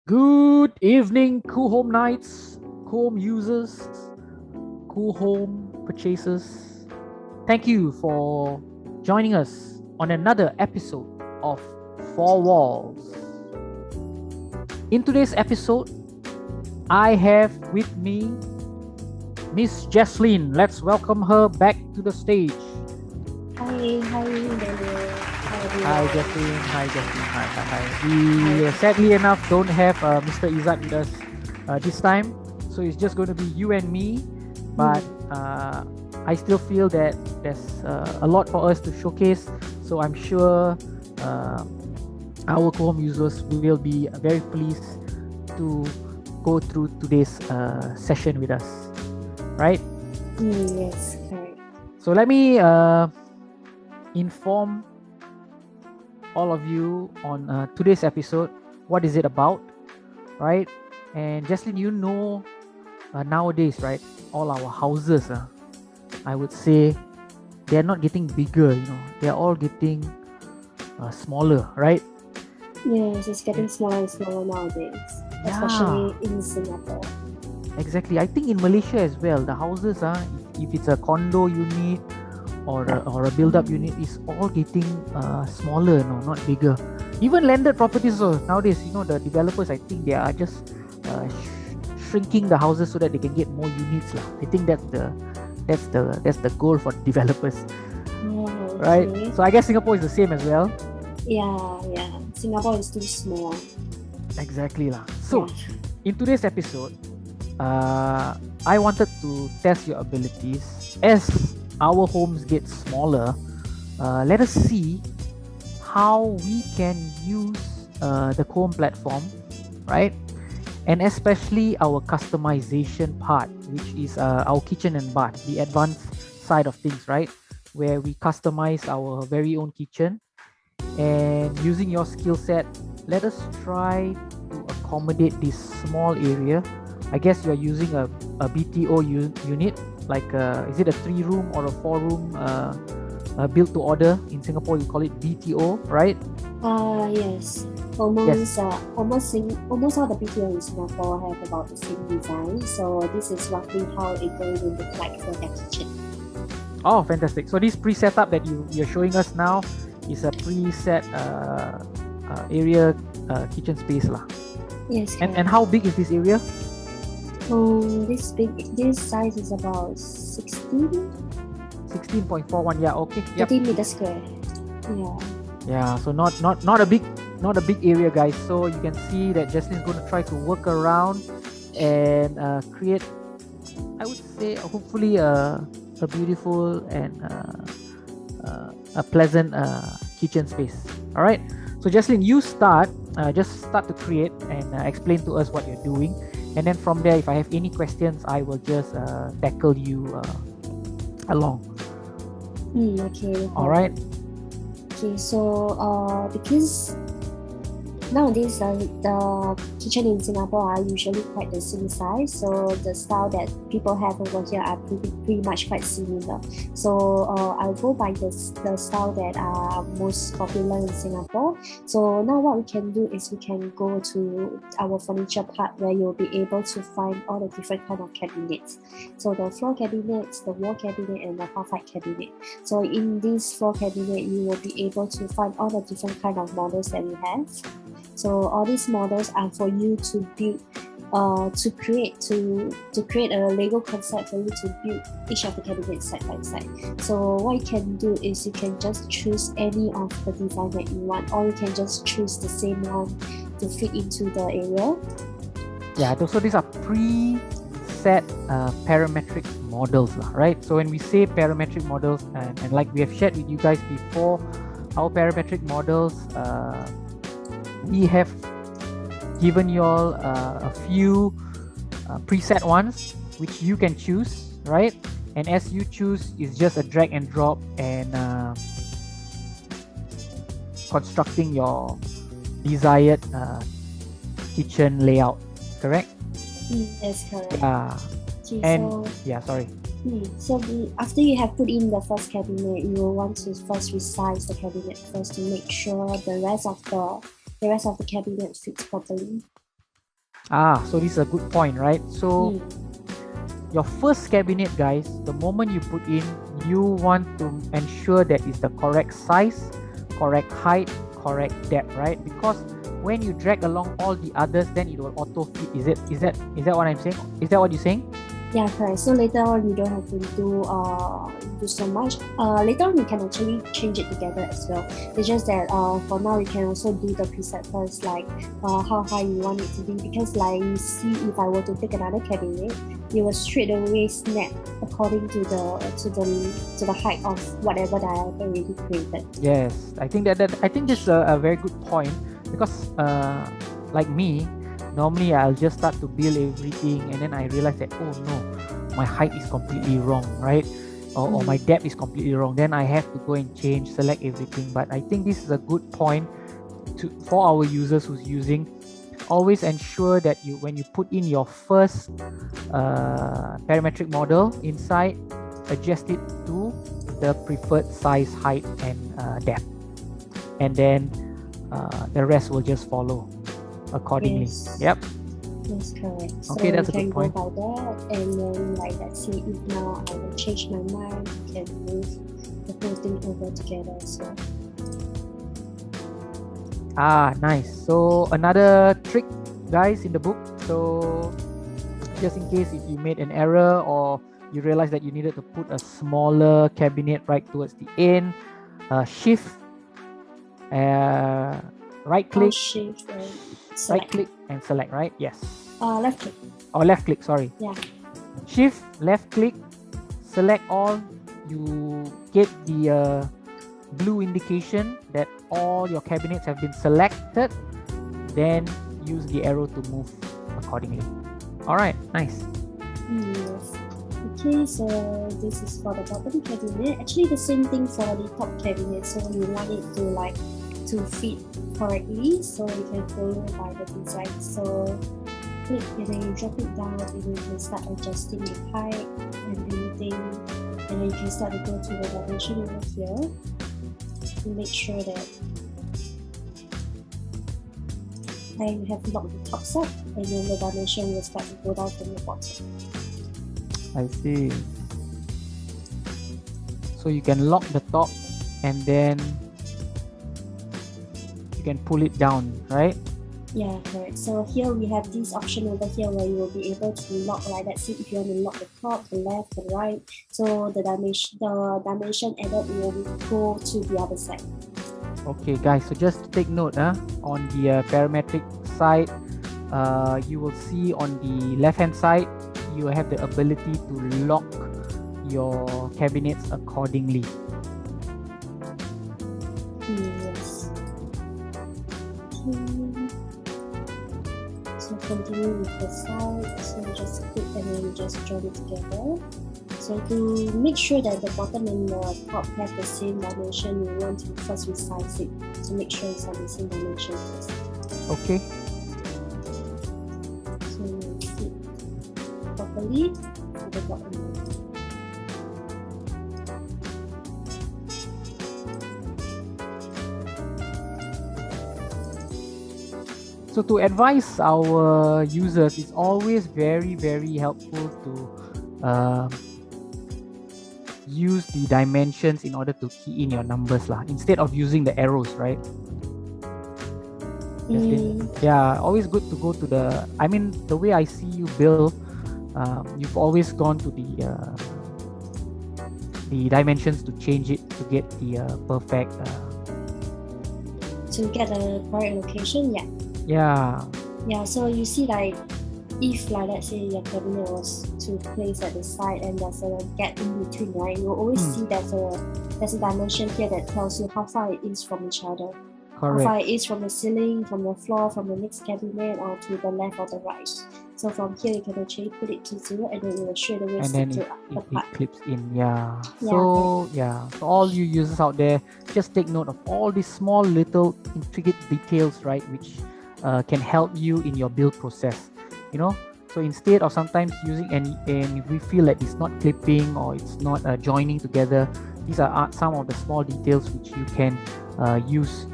Good evening, Coohom Nights, Coohom users, Coohom purchasers. Thank you for joining us on another episode of Four Walls. In today's episode, I have with me Miss Jaslyn. Let's welcome her back to the stage. Hi, Daniel. Hi, Hi, everyone. Jaslyn. Hi, Jaslyn. Hi. We sadly enough don't have Mr. Izzat with us this time, so it's just going to be you and me. But I still feel that there's a lot for us to showcase. So I'm sure our co-home users will be very pleased to go through today's session with us, right? Yes, correct. So let me inform all of you on today's episode. What is it about, right? And Jaslyn, nowadays, right, all our houses, I would say, they're not getting bigger. They're all getting smaller, right? Yes, it's getting smaller and smaller nowadays, especially in Singapore. Exactly. I think in Malaysia as well, the houses, if it's a condo unit or a build-up unit, is all getting smaller, not bigger. Even landed properties nowadays, the developers, I think they are just shrinking the houses so that they can get more units lah. I think that's the goal for developers, right? Okay. So I guess Singapore is the same as well. Yeah. Singapore is too small. Exactly lah. So Yeah. in today's episode, I wanted to test your abilities as our homes get smaller. Let us see how we can use the Coohom platform, right? And especially our customization part, which is our kitchen and bath, the advanced side of things, right? Where we customize our very own kitchen. And using your skill set, let us try to accommodate this small area. I guess you're using a BTO unit, like is it a 3-room or a 4-room built to order? In Singapore, you call it BTO, right? Yes. Yes. Almost all the BTO in Singapore have about the same design. So this is roughly how it going to look like for their kitchen. Oh, fantastic. So this pre-setup that you're showing us now is a preset area kitchen space lah. Yes. And how big is this area? This size is about 16.41. Yeah, okay. Yep. 30 meters square. Yeah. Yeah, so not a big area, guys. So you can see that Jaslyn's going to try to work around and create, I would say, hopefully a beautiful and a pleasant kitchen space. All right. So Jaslyn, you just start to create and explain to us what you're doing, and then from there, if I have any questions, I will just tackle you along. Okay. All right. Okay, so because nowadays the kitchen in Singapore are usually quite the same size, so the style that people have over here are pretty much quite similar. So I'll go by the style that are most popular in Singapore. So now what we can do is we can go to our furniture part where you'll be able to find all the different kind of cabinets. So the floor cabinets, the wall cabinet, and the half-height cabinet. So in this floor cabinet, you will be able to find all the different kind of models that we have. So all these models are for you to build, to create a Lego concept for you to build each of the cabinets side by side. So what you can do is you can just choose any of the design that you want, or you can just choose the same one to fit into the area. Yeah, so these are pre-set parametric models, right? So when we say parametric models, and like we have shared with you guys before, our parametric models, we have given you all a few preset ones which you can choose, right? And as you choose, it's just a drag and drop and constructing your desired kitchen layout, correct? Yes, correct. Okay, and sorry. So after you have put in the first cabinet, you will want to first resize the cabinet first to make sure the rest of the cabinet fits properly. So this is a good point, right? So your first cabinet, guys, the moment you put in, you want to ensure that it's the correct size, correct height, correct depth, right? Because when you drag along all the others, then it will auto fit. Is that what I'm saying? Is that what you're saying? Yeah, correct. So later on, you don't have to do so much. Later on, you can actually change it together as well. It's just that for now, you can also do the preset first, like how high you want it to be. Because like you see, if I were to take another cabinet, you will straight away snap according to the height of whatever that I have already created. Yes, I think I think this is a very good point, because like me, normally I'll just start to build everything and then I realize that, oh no, my height is completely wrong, right? Or my depth is completely wrong. Then I have to go and change, select everything. But I think this is a good point for our users who's using. Always ensure that when you put in your first parametric model inside, adjust it to the preferred size, height, and depth, and then the rest will just follow accordingly. Yes. Yep. That's correct. Okay, so that's a you can good point. go by that, and then like let's say if now I will change my mind, you can move the whole thing over together as well. Nice. So another trick, guys, in the book. So just in case if you made an error or you realize that you needed to put a smaller cabinet right towards the end, shift, right click, Shift and right select. click and select, right? Yes. Left click. Or left click, sorry. Yeah. Shift, left click, select all. You get the blue indication that all your cabinets have been selected. Then use the arrow to move accordingly. All right, nice. Yes. Okay, so this is for the bottom cabinet. Actually, the same thing for the top cabinet. So you want it to fit correctly, so you can follow by the design. So click and then you drop it down, and then you can start adjusting the height and everything, and then you can start to go to the dimension over here to make sure that I have locked the top side, and then the dimension will start to go down from the bottom. I see. So you can lock the top and then you can pull it down, right? Yeah, correct. So here we have this option over here where you will be able to lock, like let's see if you want to lock the top, the left, the right. So the dimension added will go to the other side. Okay, guys. So just to take note, on the parametric side, you will see on the left-hand side, you have the ability to lock your cabinets accordingly. Yes. Okay. So continue with the side. So just click and then just join it together. So to make sure that the bottom and the top have the same dimension, you want to first resize it. So make sure it's on the same dimension first. Okay. So fit properly to the bottom line. So to advise our users, it's always very, very helpful to use the dimensions in order to key in your numbers instead of using the arrows, right? Yeah, always good to go to the way I see you build, you've always gone to the dimensions to change it to get the perfect to get the correct location. Yeah, so you see, like if like let's say your cabinet was to place at the side and there's a gap in between, right, you'll always see there's a dimension here that tells you how far it is from each other. Correct. How far it is from the ceiling, from the floor, from the next cabinet, or to the left or the right. So from here you can actually put it to 0 and then it will straight away stick to the part. It clips in. So all you users out there, just take note of all these small little intricate details, right, which can help you in your build process, so instead of sometimes using and if we feel like it's not clipping or it's not joining together, these are some of the small details which you can use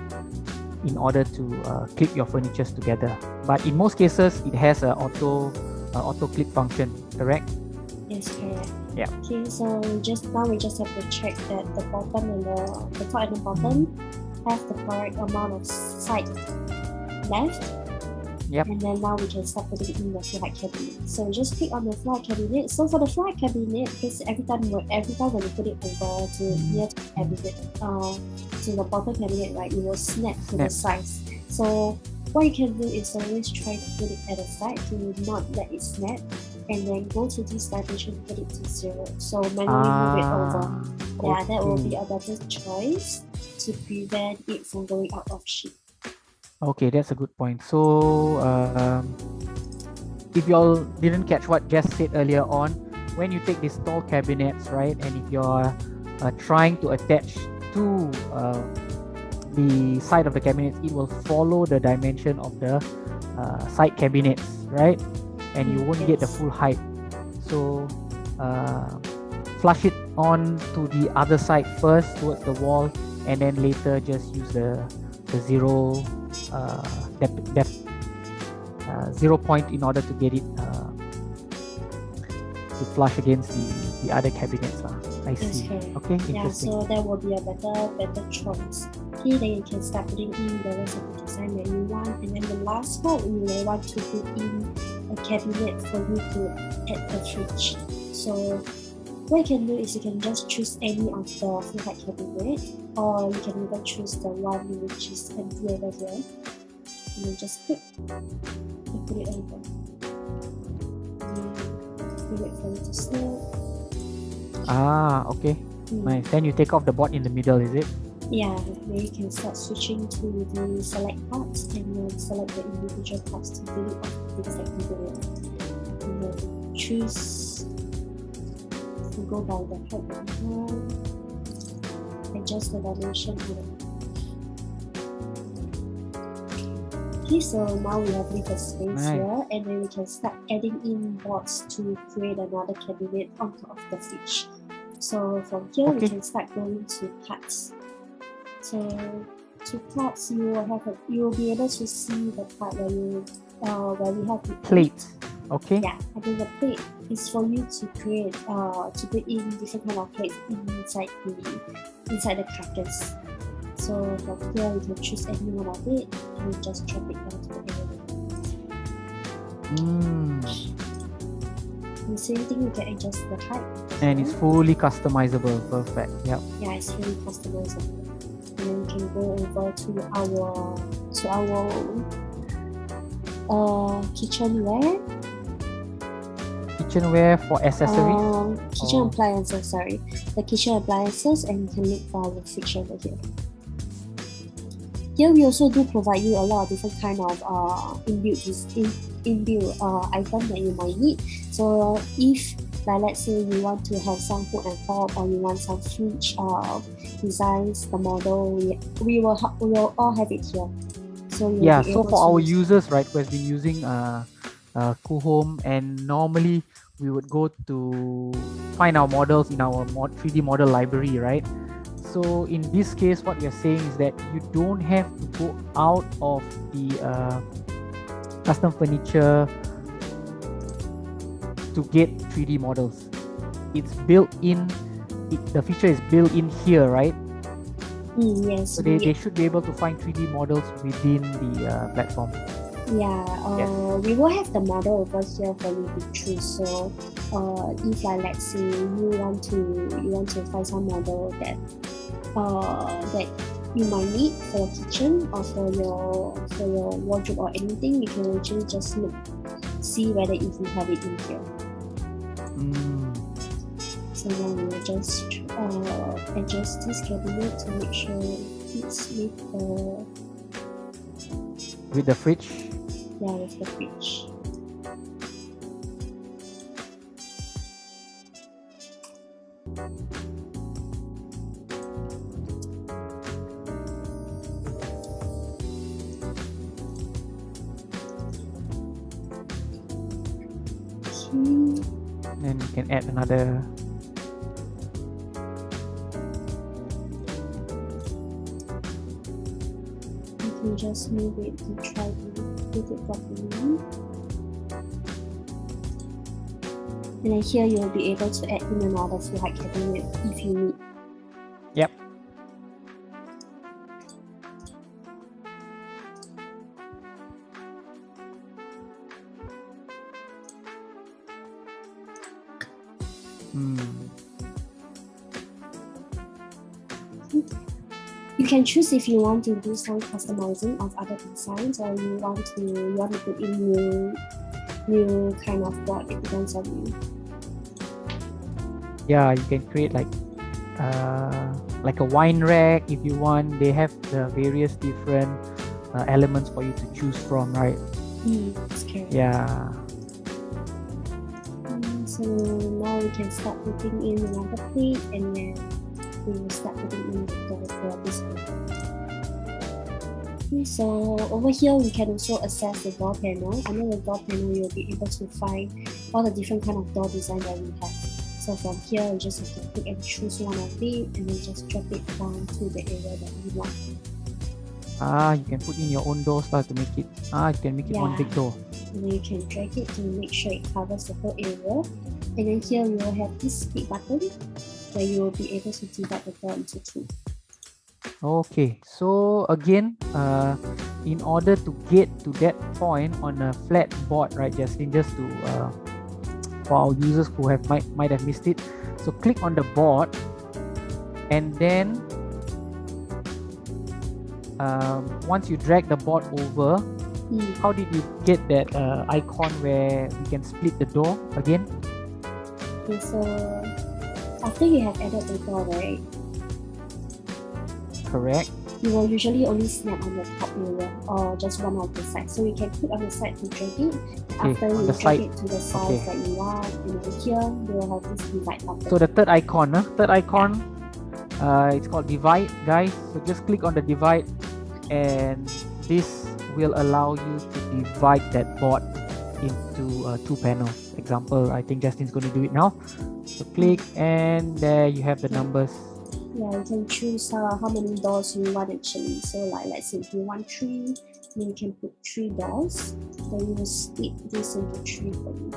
in order to clip your furnitures together. But in most cases, it has a auto clip function, correct? Yes, correct. Yeah. Okay, so we just have to check that the bottom and the top and the bottom have the correct amount of side left. Yep. And then now we can start putting in the flight cabinet. So just click on the flight cabinet. So for the flight cabinet, because every time when you put it over to near to the cabinet, to the bottom cabinet, right, it will snap to the size. So what you can do is always try to put it at the side to not let it snap, and then go to this dimension, put it to 0. So manually move it over. Yeah, that will be a better choice to prevent it from going out of shape. Okay, that's a good point. So if y'all didn't catch what Jess said earlier on, when you take these tall cabinets, right, and if you're trying to attach to the side of the cabinet, it will follow the dimension of the side cabinets, right? And you won't get the full height. So flush it on to the other side first towards the wall, and then later just use the 0 0 point in order to get it to flush against the other cabinets. I see. Okay, yeah, so that will be a better choice. Okay, then you can start putting in the rest of the design that you want, and then the last part you will want to put in a cabinet for you to add the fridge. So what you can do is you can just choose any of the full height cabinet, or you can even choose the one which is empty over here. And then just click and put it over. And wait for it to snap. Okay. Nice. Then you take off the board in the middle, is it? Yeah, then you can start switching to the select parts and then select the individual parts to delete off the things that you don't. And then choose to go by the height that you want. Adjust the dimension here. Okay, so now we have little space here, and then we can start adding in boards to create another cabinet on top of the fridge. So from here we can start going to parts. So to parts, you will be able to see the part where we have the plate. Okay. Yeah, and then the plate is for you to create to put in different kind of plates inside the carcass. So from here you can choose any one of it and then just drop it down to the area. The same thing, you can adjust the height. And it's fully customizable. Perfect. Yep. Yeah, it's fully customizable. And then we can go over to our kitchenware. Kitchenware for accessories? Kitchen appliances, sorry. The kitchen appliances, and you can look for our fridge over here. Here we also do provide you a lot of different kind of inbuilt item that you might need. So if, like, let's say you want to have some hood and top, or you want some fridge designs, the model, we will all have it here. So yeah, so for our users, right, who has been using Coohom, and normally we would go to find our models in our 3D model library, right? So in this case, what you're saying is that you don't have to go out of the custom furniture to get 3D models. It's built in, the feature is built in here, right? Yes. So they should be able to find 3D models within the platform. Yeah, we will have the model over here for you to choose. So if, like, let's say you want to find some model that you might need for your kitchen or for your wardrobe or anything, you can actually just see whether if you have it in here. So now we will just adjust this cabinet to make sure it fits with the fridge. Yeah, with the fridge. Then you can add another. can just move it to try to fit it properly. And then here you'll be able to add in another full height cabinet if you need. Yep. You can choose if you want to do some customizing of other designs, or you want to put in new kind of board. It depends on you. Yeah, you can create like a wine rack if you want. They have the various different elements for you to choose from, right? That's correct. Yeah. So now we can start putting in another plate, and then we will start putting in the door for this one. Okay, so over here we can also access the door panel. Under the door panel, you'll be able to find all the different kind of door design that we have. So from here, you just have to click and choose one of it, and then just drop it down to the area that you want. You can put in your own doors to make it. You can make it one big door. And then you can drag it to make sure it covers the whole area. And then here you will have this split button where you will be able to divide the door into two. Okay, so again, in order to get to that point on a flat board, right, Jaslyn, just to for our users who might have missed it, so click on the board, and then once you drag the board over, how did you get that icon where we can split the door again? Okay, so after you have added the door, right? Correct. You will usually only snap on the top area or just one of the sides. So you can click on the side to drag it. Okay, after you drag side. it to the size that you want, and then here you will have this divide button. So the third icon, it's called divide, guys. So just click on the divide, and this will allow you to divide that board into two panels. Example, I think Justin's going to do it now. So click, and there you have the numbers. Yeah, you can choose how many doors you want actually. So like, let's say if you want 3, then you can put 3 doors. Then you will split this into 3 for you.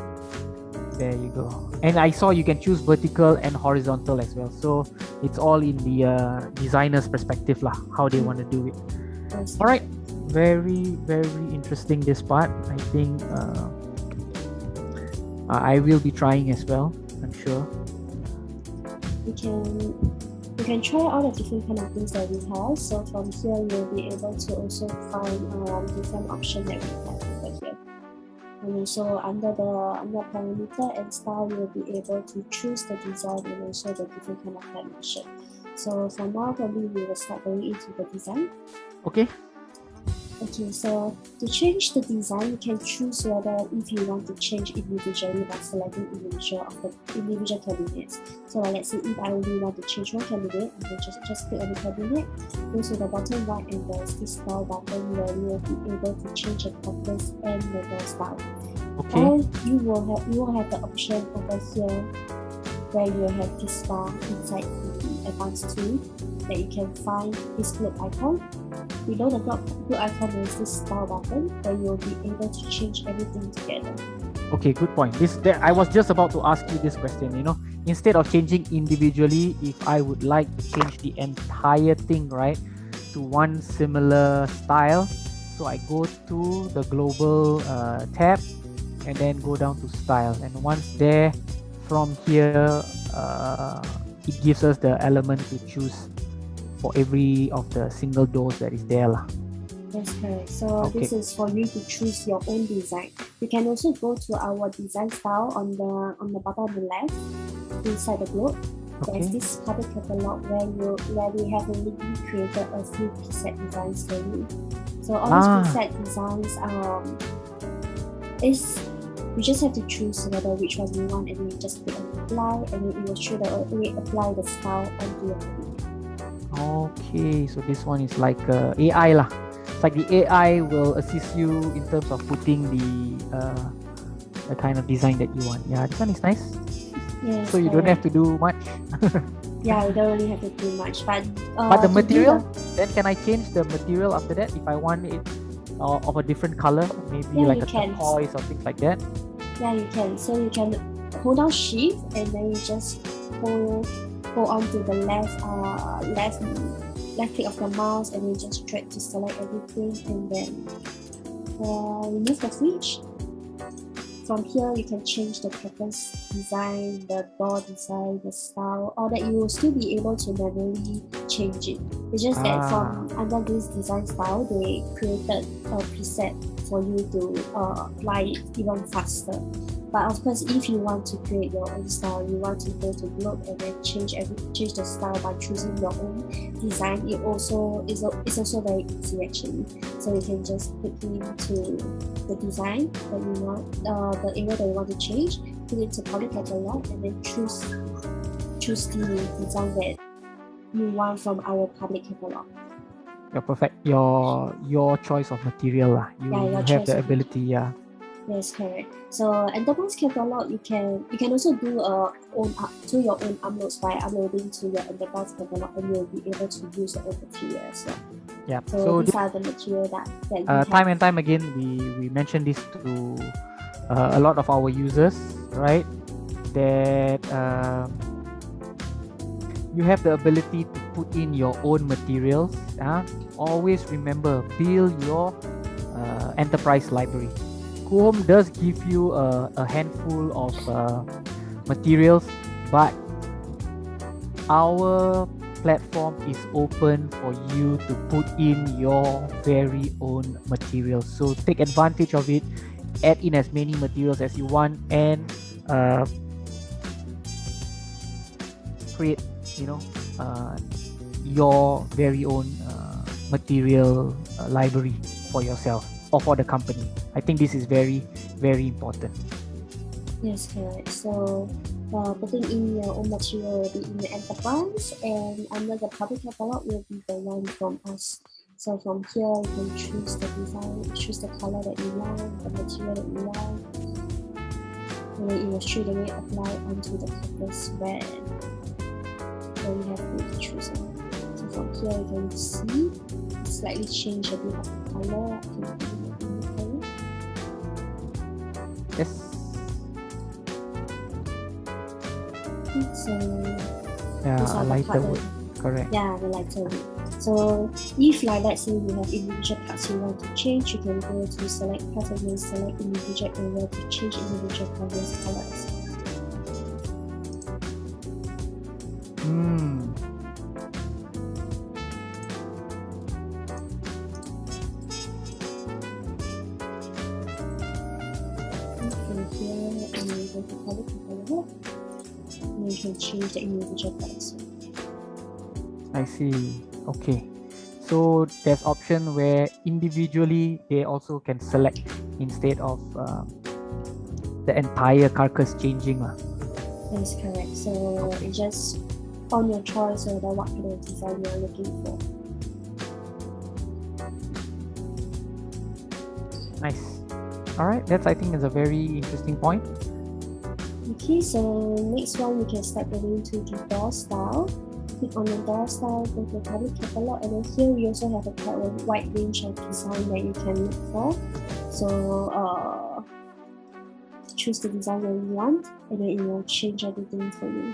There you go. And I saw you can choose vertical and horizontal as well. So it's all in the designer's perspective lah, how they want to do it. Yes. All right. Very, very interesting this part. I think I will be trying as well, I'm sure. You can try all the different kind of things that we have. So from here, you'll be able to also find different options that we have over here. And also under parameter and style, you'll be able to choose the design and also the different kind of dimension. So for now, probably we will start going into the design. Okay. Okay, so to change the design, you can choose whether if you want to change individually by selecting individual cabinets. So let's say if I only want to change one cabinet, I can just click on the cabinet, go to the bottom right, and there's this style button where you will be able to change the purpose and the door style. Okay. Or you will have the option over here where you have this bar inside the advanced tool that you can find this globe icon. Below the globe icon there is this style button where you'll be able to change everything together. Okay, good point. I was just about to ask you this question, instead of changing individually, if I would like to change the entire thing, right, to one similar style, so I go to the global tab and then go down to style, and once there, from here it gives us the element to choose for every of the single doors that is there lah. That's correct. So this is for you to choose your own design. You can also go to our design style on the bottom of the left inside the globe. There's this public catalog where we have already created a few preset designs for you. So all these preset designs you just have to choose which one you want, and then you just click on apply, and then it will show that apply the style onto your cabinet. Okay, so this one is like AI lah. It's like the AI will assist you in terms of putting the kind of design that you want. Yeah, this one is nice. Yes, so you don't have to do much. Yeah, we don't really have to do much, but But the to do material, then can I change the material after that if I want it of a different color, maybe Yeah, like you a can. turquoise or things like that? Yeah, you can. So you can hold down shift and then you just hold on to the left click of the mouse and then just drag to select everything and then remove the switch. From here, you can change the curtains design, the door design, the style, all that. You will still be able to manually change it. It's just that from under this design style, they created a preset for you to apply it even faster. But of course, if you want to create your own style, you want to go to globe and then change the style by choosing your own design. It's also very easy actually. So you can just click into the design that you want, the area that you want to change, put it into product catalog, and then choose the design that you want from our public catalog. You're perfect. Your choice of material lah. You have the ability, yeah. Yes, correct. So enterprise catalog, you can also do your own uploads by uploading to your enterprise catalog, and you'll be able to use your own material as well. Yeah. So these are the material that you time and time again we mention this to a lot of our users, right? That you have the ability to put in your own materials. Always remember, build your enterprise library. Coohom does give you a handful of materials, but our platform is open for you to put in your very own materials. So take advantage of it, add in as many materials as you want, and create your very own material library for yourself or for the company. I think this is very, very important. Yes, correct. So putting in your own material will be in the enterprise, and under the public catalog will be the one from us. So from here you can choose the design, choose the color that you want, the material that you want, and then it will straight away apply onto the canvas where you have to choose it. So from here you can see slightly change a bit of the color. Yes. So yeah, a lighter wood. Correct. Yeah, the lighter wood. So if like let's say you have individual parts you want to change, you can go to select part and then select individual area to change individual canvas colors. You can change the individual parts. I see. Okay. So there's option where individually they also can select instead of the entire carcass changing. That's correct. So it's just on your choice or what kind of design you're looking for. Nice. Alright, that's I think is a very interesting point. Okay, so next one you can start going into the door style. Click on the door style, go to the public catalog, and then here we also have a quite wide range of design that you can look for. So choose the design that you want, and then it will change everything for you.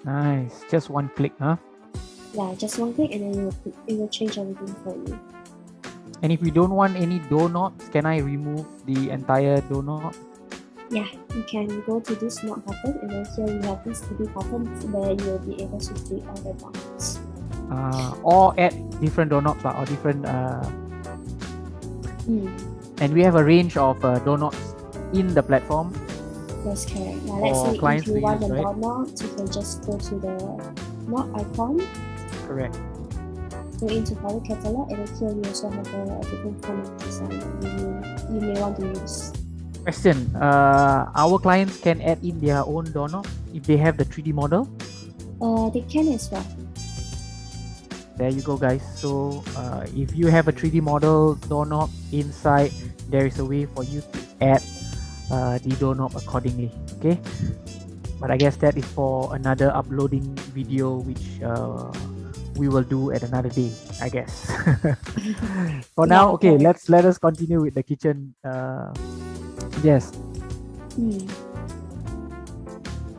Nice. Just one click, huh? Yeah, just one click, and then it will change everything for you. And if we don't want any doorknobs, can I remove the entire doorknob? Yeah, you can go to this knob button, and then here you have this 3D button where you will be able to click all the doorknobs. Or add different doorknobs or different. And we have a range of doorknobs in the platform. That's correct. Now let's say if you want the doorknob, you can just go to the knob icon. Correct. Go into product catalog, and then here we also have a different kind of design you may want to use. Question: our clients can add in their own doorknob if they have the 3D model? They can as well. There you go, guys. So if you have a 3D model doorknob inside, there is a way for you to add the doorknob accordingly. Okay, but I guess that is for another uploading video, which we will do at another day, I guess. For now, Yeah, okay, correct. let us continue with the kitchen. Yes.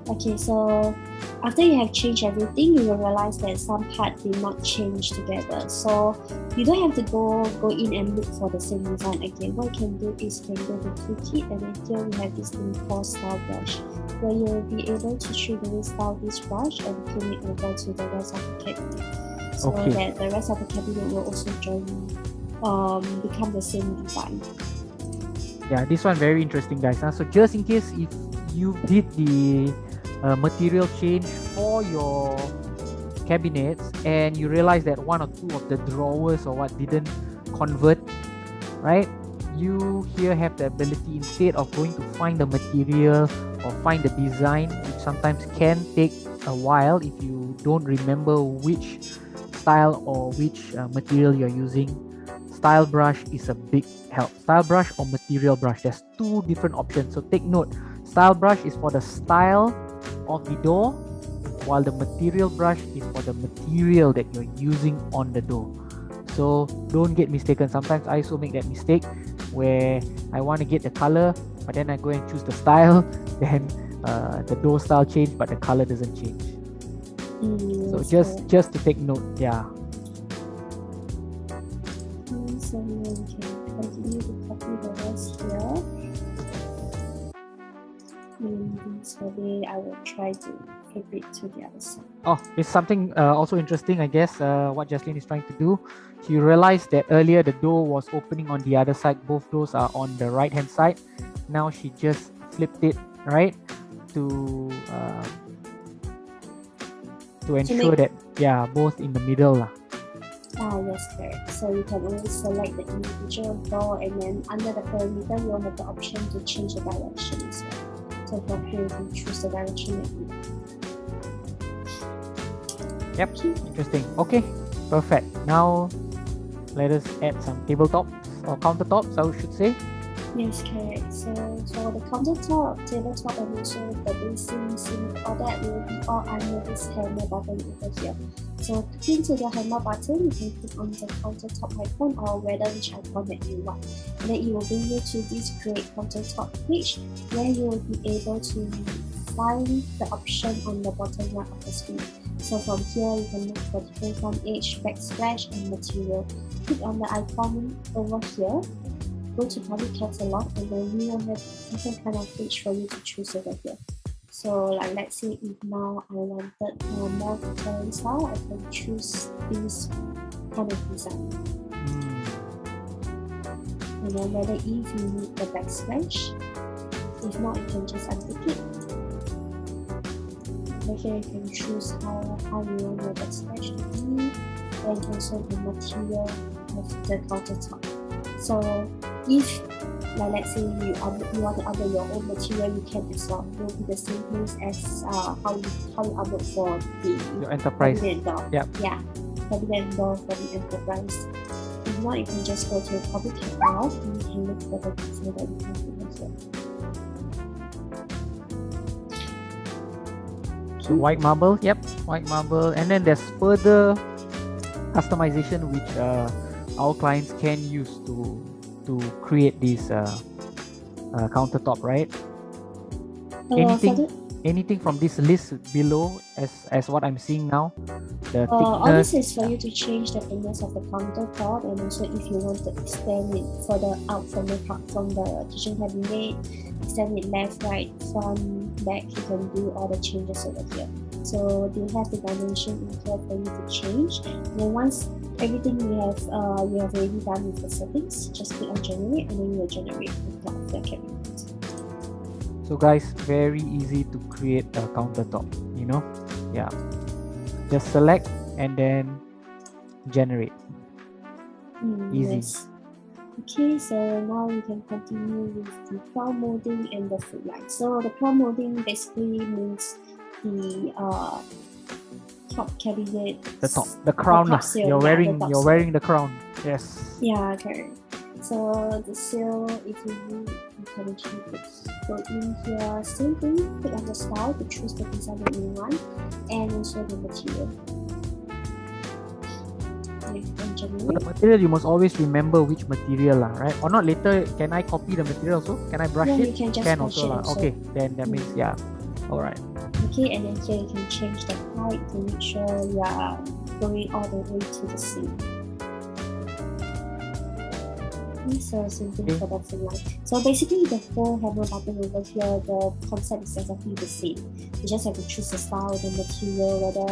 Okay, so after you have changed everything, you will realize that some part did not change together. So you don't have to go in and look for the same design again. What you can do is you can go to toolkit, and then here we have this thing called style brush, where you'll be able to trivially style this brush and pin it over to the rest of the cabinet, so that the rest of the cabinet will also become the same design. Yeah, this one very interesting, guys. So just in case if you did the material change for your cabinets and you realize that one or two of the drawers or what didn't convert, right? You here have the ability, instead of going to find the material or find the design, which sometimes can take a while if you don't remember which style or which material you're using. Style brush is a big help. Style brush or material brush, there's two different options, so take note. Style brush is for the style of the door, while the material brush is for the material that you're using on the door. So don't get mistaken. Sometimes I also make that mistake where I want to get the color, but then I go and choose the style, then the door style change, but the color doesn't change. So just to take note. Yeah. So we can continue to copy the rest here. In this way, I will try to flip it to the other side. Oh, it's something also interesting, I guess, what Jaslyn is trying to do. She realized that earlier the door was opening on the other side. Both doors are on the right hand side. Now she just flipped it, right, to ensure that, yeah, both in the middle lah. Yes, correct. So you can always select the individual door, and then under the parameter, you'll have the option to change the direction as well. So from here, you can choose the direction that you want. Yep, interesting. Okay, perfect. Now let us add some tabletops or countertops, I should say. Yes, correct. So for the tabletop, and also the basin, sink, all that will be all under this hammer button over here. So clicking to the hammer button, you can click on the countertop icon or whether which icon that you want. And then it will bring you to this great countertop page where you will be able to find the option on the bottom right of the screen. So from here, you can look for different front edge, backsplash, and material. Click on the icon over here. Go to public catalog, and then we will have different kind of page for you to choose over here. So like let's say if now I wanted more Victorian style, I can choose this kind of design. And then whether if you need the backsplash, if not you can just untick it. Over here you can choose how you want your backsplash to be, and also the material of the countertop. So if, like let's say you want to upload your own material, you can as well. It will be the same place as how you upload for your enterprise. Door. Yeah, cabinet door for the enterprise. If not, you can just go to the public catalog and you can look for the detail that you can put here. So white marble, yep, white marble, and then there's further customization which our clients can use to create this countertop, right? Anything from this list below, as what I'm seeing now, the thickness. All this is for you to change the thickness of the countertop, and also if you want to extend it further out from the kitchen cabinet, extend it left, right, front, back, you can do all the changes over here. So they have the dimension in here for you to change. And then once everything you have already done with the settings, just click on generate, and then you will generate the top of the cabinet. So guys, very easy to create a countertop, you know. Yeah, just select and then generate. Easy. Yes. Okay, so now we can continue with the crown molding and the footlight. So the crown molding basically means the top cabinet. The crown. You're wearing the crown. Yes. Yeah, correct. So the seal, if you need, you can actually go in here, same thing, click on the style to choose the design that you want, and also the material. So the material, you must always remember which material, right? Or not later, can I copy the material also? Can I brush it? You can just brush also, it also. Okay, then that means, yeah. Alright. Okay, and then here you can change the height to make sure you are going all the way to the seam. So same thing for the thin line. So basically the whole hammer button over here, the concept is exactly the same. You just have to choose the style, the material, whether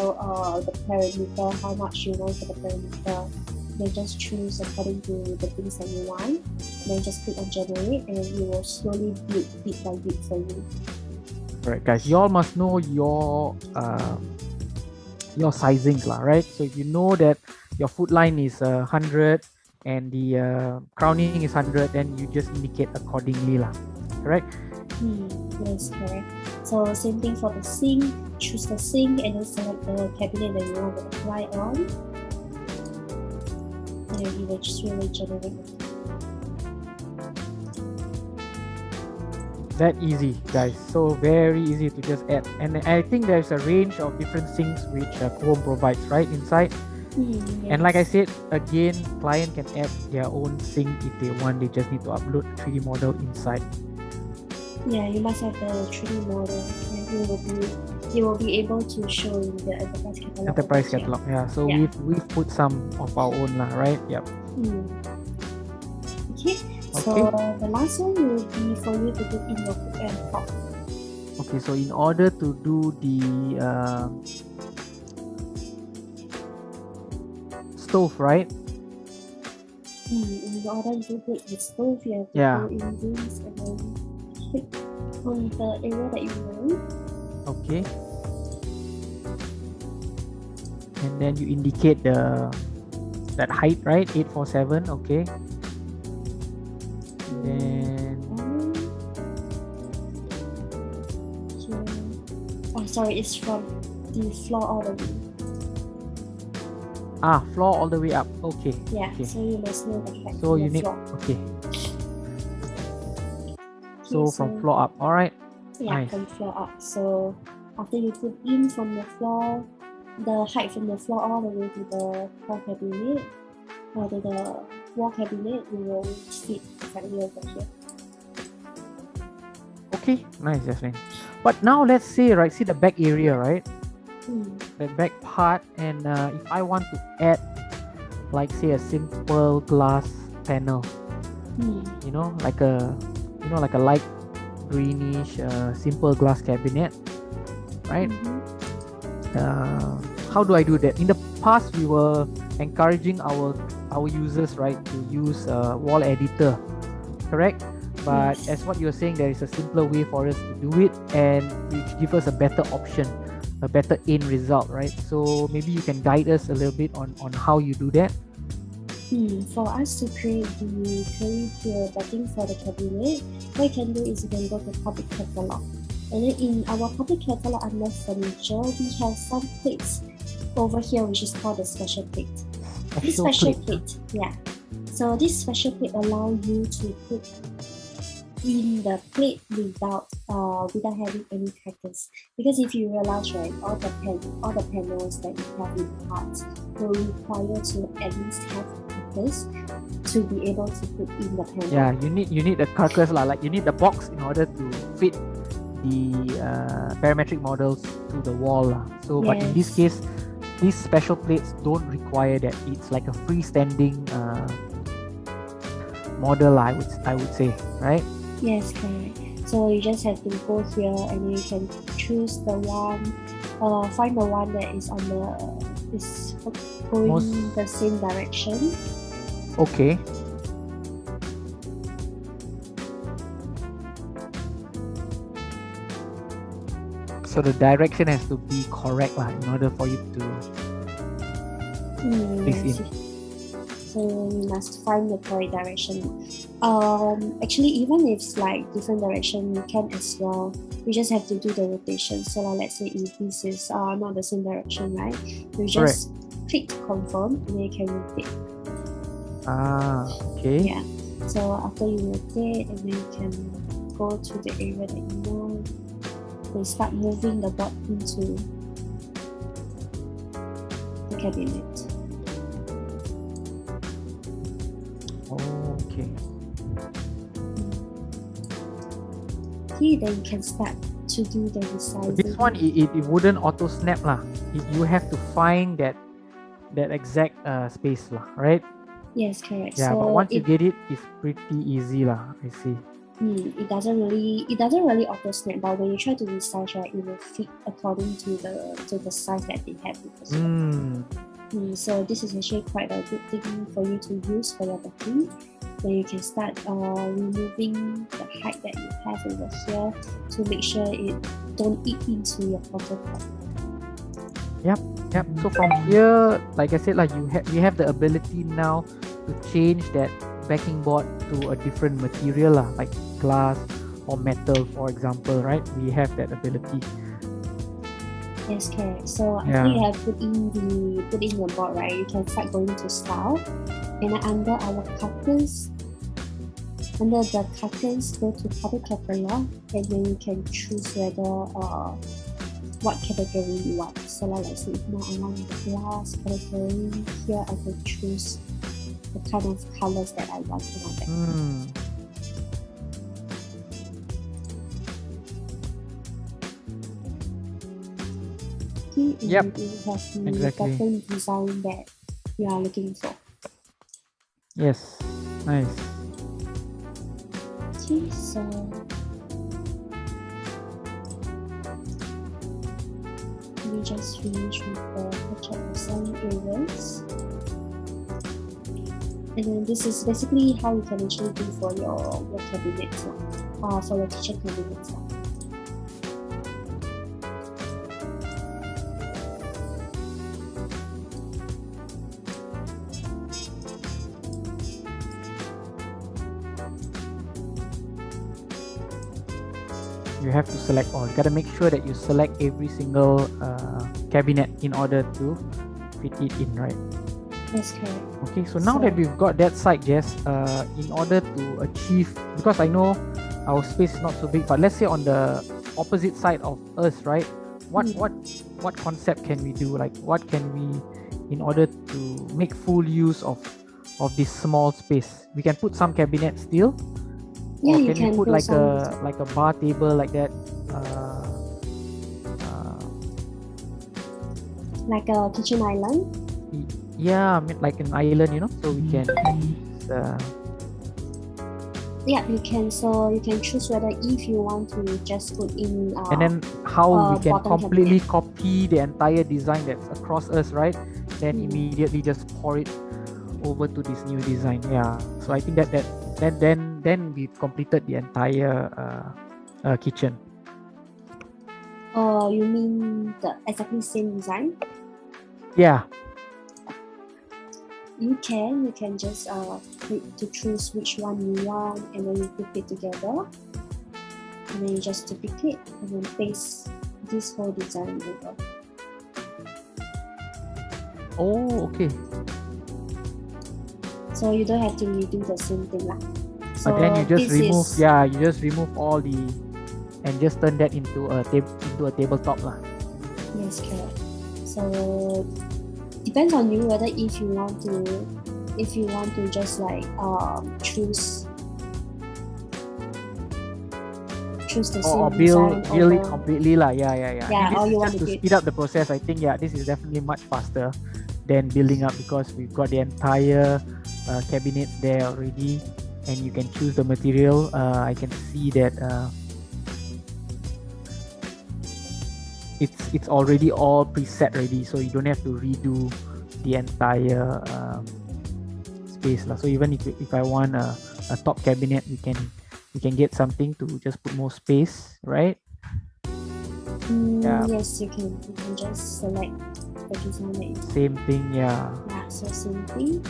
the parameter, how much you want for the parameter. Then just choose according to the things that you want. Then just click on generate, and it will slowly build bit by bit for you. Alright guys, you all must know your sizings, right? So if you know that your foot line is 100 and the crowning is 100, then you just indicate accordingly, correct? Yes, correct. So same thing for the sink, choose the sink and then select the cabinet that you want to apply on. And then you will just really generate. That easy, guys. So very easy to just add. And I think there's a range of different sinks which Coohom provides, right, inside. Yes. And like I said, again, client can add their own sink if they want. They just need to upload 3D model inside. Yeah, you must have the 3D model, and you will be able to show in the enterprise catalog. Enterprise catalog, yeah. So yeah. we've put some of our own, right? Yep. Okay. So the last one will be for you to put in your hook and top. Okay, so in order to do the stove, right? In order to put the stove, you have to go in this and then click on the area that you want. Okay. And then you indicate that height, right? 847. Okay. And then sorry, it's from the floor all the way. Floor all the way up. Okay. Yeah. Okay. So you must know the height. So you need. Floor. Okay. So from floor up. All right. Yeah, nice. From floor up. So after you put in from the floor, the height from the floor all the way to the floor cabinet or to the wall cabinet, you will fit exactly over here. Okay, nice, Jaslyn. But now let's say, right, see the back area, right? The back part, and if I want to add, like say a simple glass panel, you know, like a light greenish simple glass cabinet, right? How do I do that? In the past, we were encouraging our users, right, to use wall editor, correct? But as what you're saying, there is a simpler way for us to do it, and which give us a better option, a better end result, right? So maybe you can guide us a little bit on how you do that. For us to create the backing for the cabinet, what you can do is you can go to public catalog, and then in our public catalog under furniture, we have some plates over here which is called the special plate. This special plate, yeah. So this special plate allows you to put in the plate without having any crackers. Because if you realize, right, all the panels that you have in parts will require to at least have crackers to be able to put in the panel. Yeah, you need the carcass, like you need the box in order to fit the parametric models to the wall. So, but in this case, these special plates don't require that. It's like a freestanding model, I would say, right? Yes, correct. So you just have to go here and you can choose the one, find the one that is on is going the same direction. Okay. So the direction has to be correct in order for you to place in. So you must find the correct direction. Actually, even if it's like different direction, you can as well. You just have to do the rotation. So let's say if this is not the same direction, right? You just click confirm and then you can rotate. Okay. Yeah. So after you rotate, and then you can go to the area that you want. Then start moving the board into the cabinet. Oh, okay. Okay, then you can start to do the resizing. This one, it wouldn't auto snap lah. You have to find that exact space lah, right? Yes, correct. Yeah, so but once you get it, it's pretty easy lah. I see. It doesn't really auto snap, but when you try to resize, right, it will fit according to the size that they have. So this is actually quite a good thing for you to use for your booking. Then you can start removing the height that you have over here to make sure it don't eat into your countertop. Yep. So from here, like I said, like you have the ability now to change that backing board to a different material, like glass or metal, for example, right? We have that ability. Yes, correct. So after you have put in the board, right, you can start going to style, and under our cartons, go to public catalog, and then you can choose whether what category you want. So let's say if now I want the glass category, here I can choose the kind of colors that I want in my background. And you have the pattern design that you are looking for. Yes, nice. Okay, so we just finish with the touch-up design areas. And then this is basically how you can actually do for your cabinet, for your kitchen cabinet. You have to select all. You gotta make sure that you select every single cabinet in order to fit it in, right? That's correct. Okay, so now that we've got that side, Jess, in order to achieve, because I know our space is not so big, but let's say on the opposite side of us, right? What concept can we do? Like, what can we, in order to make full use of this small space? We can put some cabinets still. Yeah, or you can you put like a bar table like that? Like a kitchen island? Yeah, like an island, so we can yeah, you can. So you can choose whether if you want to just put in and then how we can completely cabinet. copy the entire design that's across us, right? Then immediately just pour it over to this new design. Yeah, so I think then we've completed the entire kitchen. Oh, you mean the exactly same design? Yeah. You can just click to choose which one you want, and then you put it together, and then you just duplicate and then paste this whole design over. Oh, okay. So you don't have to redo the same thing lah. So but then you just remove all the, and just turn that into a tabletop lah. Yes, correct. So depends on you whether if you want to just like choose the same or build it completely lah. Yeah, or you want to speed up the process. I think this is definitely much faster than building up, because we've got the entire cabinets there already, and you can choose the material. I can see that it's already all preset ready, so you don't have to redo the entire space lah. So even if I want a top cabinet, we can get something to just put more space, right? Yes, you can just select the design that you want. Same thing, yeah. So same thing.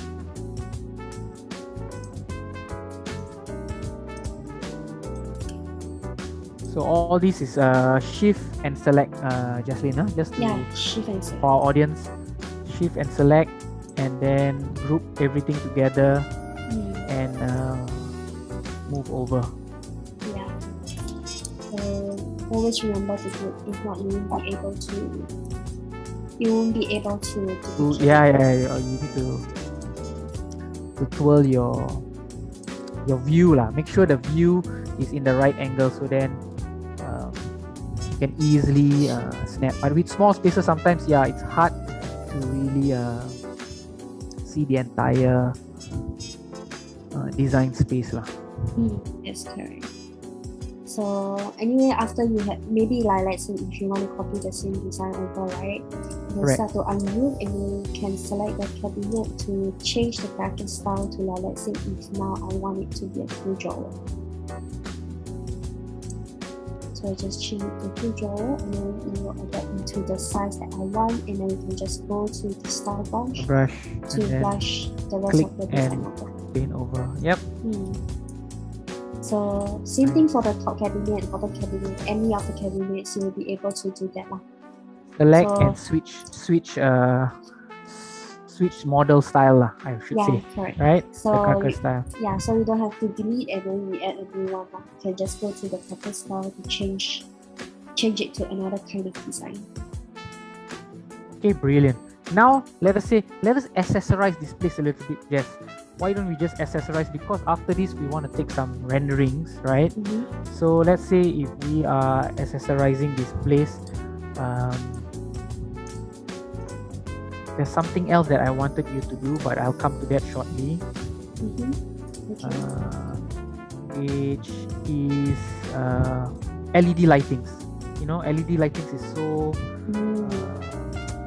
So all this is shift and select, Jaslyn, just to, shift and select. for our audience, shift and select, and then group everything together, and move over. Yeah. So always remember to do it. If not, you won't be able to. You won't be able to. You need to twirl your view lah. Make sure the view is in the right angle, so then you can easily snap. But with small spaces, sometimes it's hard to really see the entire design space lah. Yes, correct. So anyway, after you have, maybe like let's say if you want to copy the same design over, right? You can start to unmove and you can select the cabinet to change the graphic style to like, let's say if now I want it to be a full drawer. So I just change it to full drawer and then it will adapt into the size that I want, and then you can just go to the style brush to brush the rest of the design over. Paint over. Yep. So same thing for the top cabinet, bottom cabinet, any of the cabinets you will be able to do that lah. Select and switch model style lah, I should say. Correct. Right? So the carcass style. Yeah, so you don't have to delete and then we add a new one lah. You can just go to the carcass style to change it to another kind of design. Okay, brilliant. Now let us accessorize this place a little bit, Jess. Why don't we just accessorize? Because after this we want to take some renderings, right? So let's say if we are accessorizing this place, there's something else that I wanted you to do, but I'll come to that shortly. Which is LED lightings. You know, LED lightings is so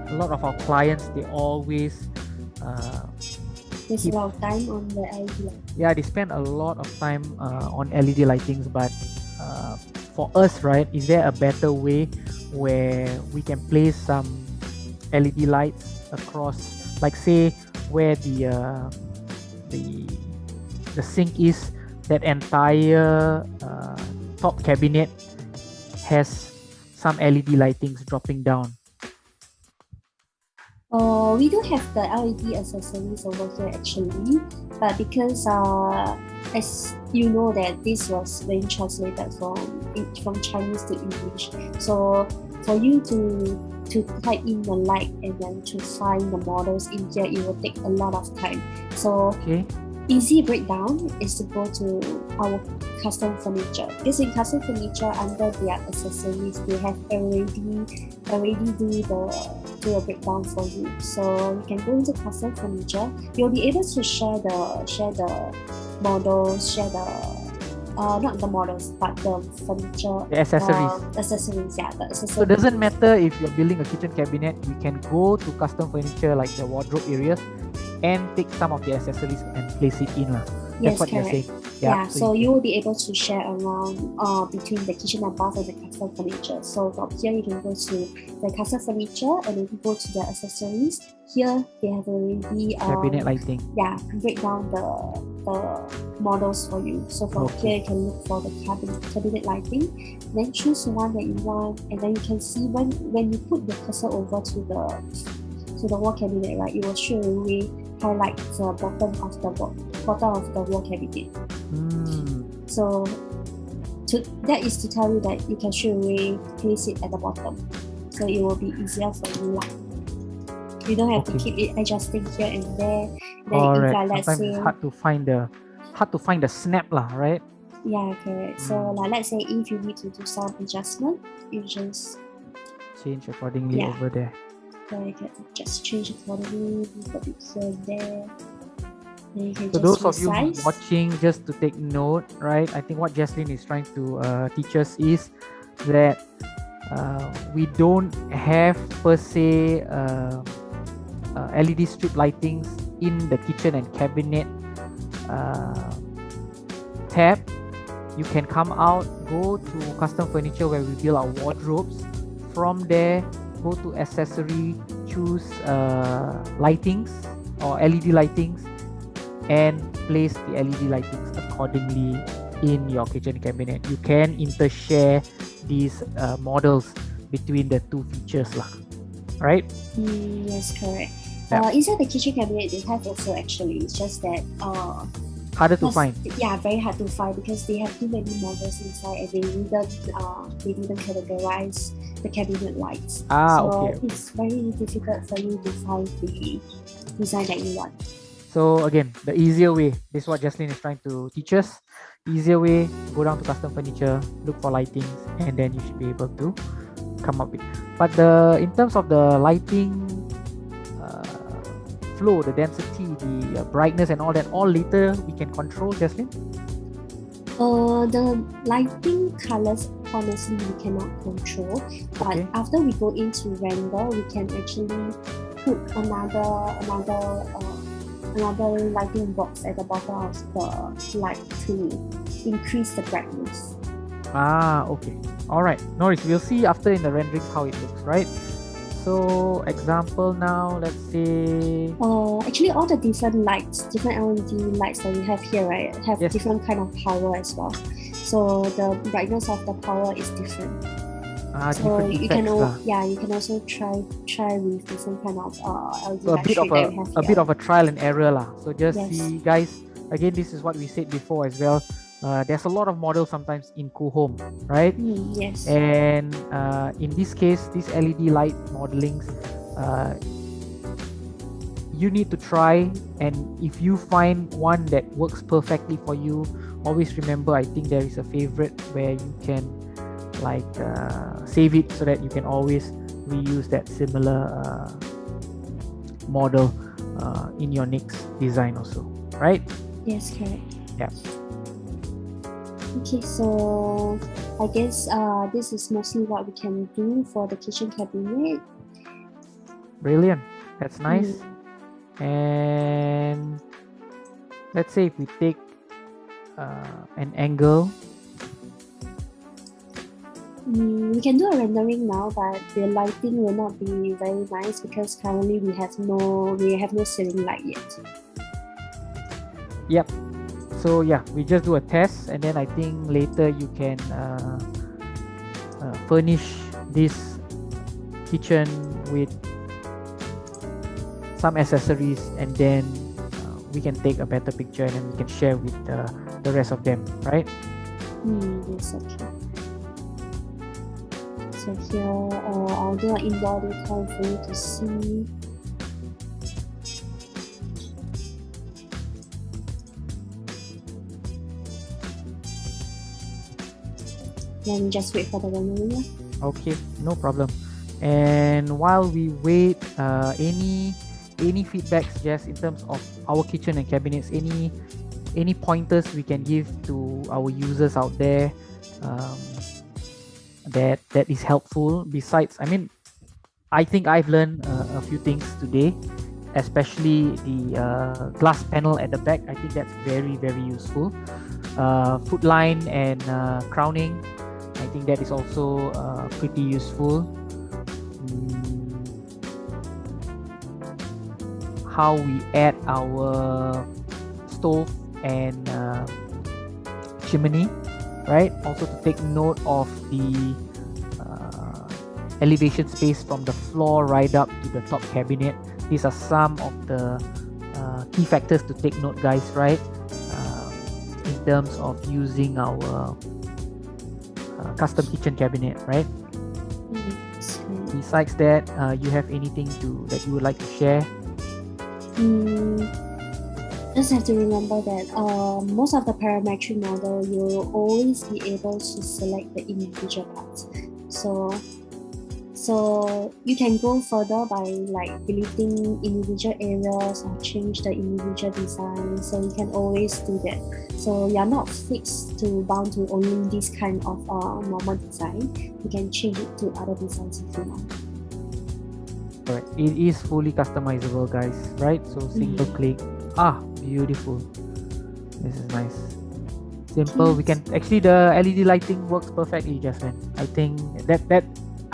a lot of our clients, they always there's a lot of time on the LED light. Yeah, they spend a lot of time on LED lightings, but for us, right, is there a better way where we can place some LED lights across, like say where the sink is, that entire top cabinet has some LED lightings dropping down? We don't have the LED accessories over here actually, but because as you know that this was being translated from Chinese to English, so for you to type in the light and then to find the models in here, it will take a lot of time. So easy breakdown is to go to our custom furniture, because in custom furniture under their accessories they have already do a breakdown for you. So you can go into custom furniture, you'll be able to share the models, not the models but the furniture, the accessories. The accessories. So it doesn't matter if you're building a kitchen cabinet, you can go to custom furniture like the wardrobe areas and take some of the accessories and place it in. That's what you're saying. So you will be able to share around between the kitchen and bath and the custom furniture. So from here you can go to the custom furniture and then you go to the accessories. Here they have already cabinet lighting. Break down the models for you. So from here you can look for the cabinet lighting, then choose one that you want, and then you can see when you put the cursor over to the wall cabinet, right, it will straight away highlight the bottom of the wall cabinet. So that is to tell you that you can straight away place it at the bottom, so it will be easier for you lah. You don't have to keep it adjusting here and there. Then let's say it's hard to find the snap lah, right? Yeah, correct. So let's say if you need to do some adjustment, you just change accordingly over there. So you can just change accordingly, move a bit here and there. Then you can so just those of you watching, just to take note, right? I think what Jaslyn is trying to teach us is that we don't have per se LED strip lightings in the kitchen and cabinet tab. You can come out, go to custom furniture where we build our wardrobes. From there, go to accessory, choose lightings or LED lightings, and place the LED lightings accordingly in your kitchen cabinet. You can intershare these models between the two features lah, right? Yes, correct. Inside the kitchen cabinet they have also actually, it's just that Harder to find. Yeah, very hard to find because they have too many models inside and they didn't categorize the cabinet lights. Ah, So okay. it's very difficult for you to find the design that you want. So again, the easier way. This is what Jaslyn is trying to teach us. Easier way, go down to custom furniture, look for lightings, and then you should be able to come up with. But in terms of the lighting uh, flow, the density, the brightness, and all that, all later we can control, Jaslyn. The lighting colors, honestly, we cannot control. But Okay. after we go into render, we can actually put another lighting box at the bottom of the light to increase the brightness. Ah, okay. All right. No worries. We'll see after in the renderings how it looks, right? So example now, let's say. Actually, all the different lights, different LED lights that we have here, right, have Yes. different kind of power as well. So the brightness of the power is different. So Different you effects lah. you can also try with different kind of LED So a light bit of shade that we have a bit here. of a trial and error lah. So just Yes. see, guys. Again, this is what we said before as well. There's a lot of models sometimes in Coohom, right? Yes. And in this case, these LED light modelings, you need to try, and if you find one that works perfectly for you, always remember, I think there is a favorite where you can like save it so that you can always reuse that similar model in your next design also, right? Yes, correct. Yeah. Okay, so I guess this is mostly what we can do for the kitchen cabinet. Brilliant. That's nice. And let's say if we take an angle. We can do a rendering now, but the lighting will not be very nice because currently we have no ceiling light yet. Yep. So yeah, we just do a test, and then I think later you can furnish this kitchen with some accessories, and then we can take a better picture, and then we can share with the rest of them, right? Yes, okay. So here, I'll do an indoor daytime for you to see. Let me just wait for the rendering. Okay, no problem. And while we wait, any feedbacks, Jess, in terms of our kitchen and cabinets, any pointers we can give to our users out there that is helpful? Besides, I mean, I think I've learned a few things today, especially the glass panel at the back. I think that's very, very useful. Foot line and crowning, I think that is also pretty useful. How we add our stove and chimney, right? Also to take note of the elevation space from the floor right up to the top cabinet. These are some of the key factors to take note, guys, right? In terms of using our custom kitchen cabinet, right? Besides that, you have anything that you would like to share? Just have to remember that most of the parametric model, you'll always be able to select the individual parts. So you can go further by like deleting individual areas or change the individual design. So you can always do that. So you're not fixed to bound to only this kind of normal design. You can change it to other designs if you want. Correct. It is fully customizable, guys, right? So single click. Beautiful. This is nice. Simple. We can actually, the LED lighting works perfectly, Jaslyn. I think that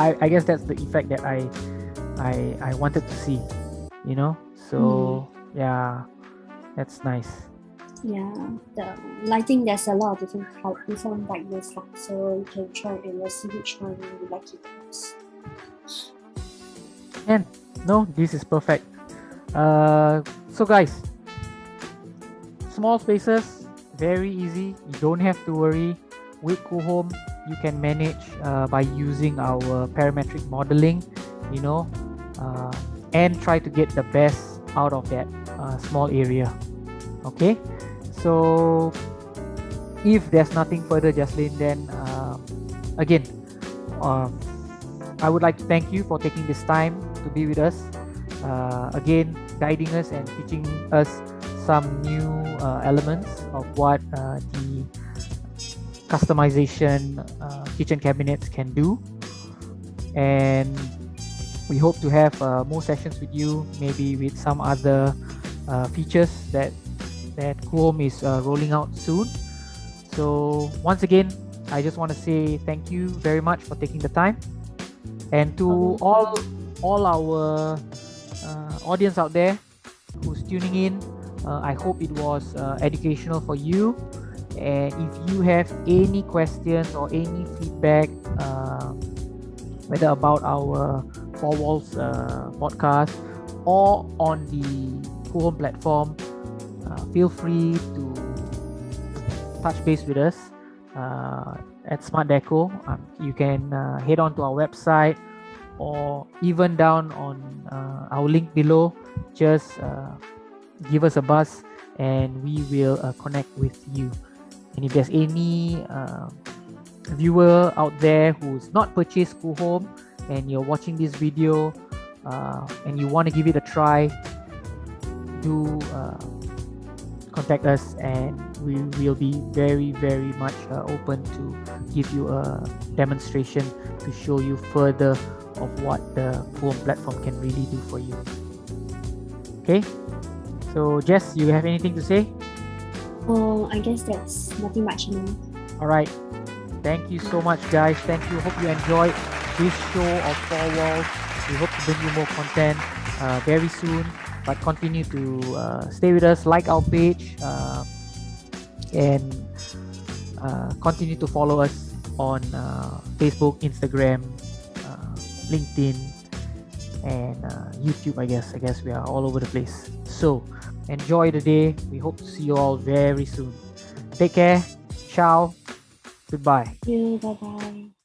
I guess that's the effect that I wanted to see, you know. So yeah, that's nice. Yeah, the lighting, there's a lot of different brightness, so you can try and see which one you like it most. And no, this is perfect. So guys, small spaces, very easy. You don't have to worry. With Coohom, you can manage by using our parametric modeling, you know, and try to get the best out of that small area. Okay, so if there's nothing further, Jaslyn, then again, I would like to thank you for taking this time to be with us, again, guiding us and teaching us some new elements of what the customization kitchen cabinets can do. And we hope to have more sessions with you, maybe with some other features that Coohom is rolling out soon. So once again, I just want to say thank you very much for taking the time, and to all our audience out there who's tuning in. I hope it was educational for you. And if you have any questions or any feedback, whether about our Four Walls podcast or on the Coohom platform, feel free to touch base with us at Smart Deco. You can head on to our website, or even down on our link below. Just give us a buzz and we will connect with you. And if there's any viewer out there who's not purchased Coohom and you're watching this video and you want to give it a try, do contact us, and we will be very, very much open to give you a demonstration to show you further of what the Coohom platform can really do for you. Okay, so Jess, you have anything to say? I guess that's nothing much now. All right, thank you so much, guys. Thank you. Hope you enjoyed this show of Four Walls. We hope to bring you more content very soon, but continue to stay with us, like our page, and continue to follow us on Facebook, Instagram, LinkedIn, and YouTube. I guess we are all over the place. So enjoy the day. We hope to see you all very soon. Take care. Ciao. Goodbye. Thank you. Bye bye.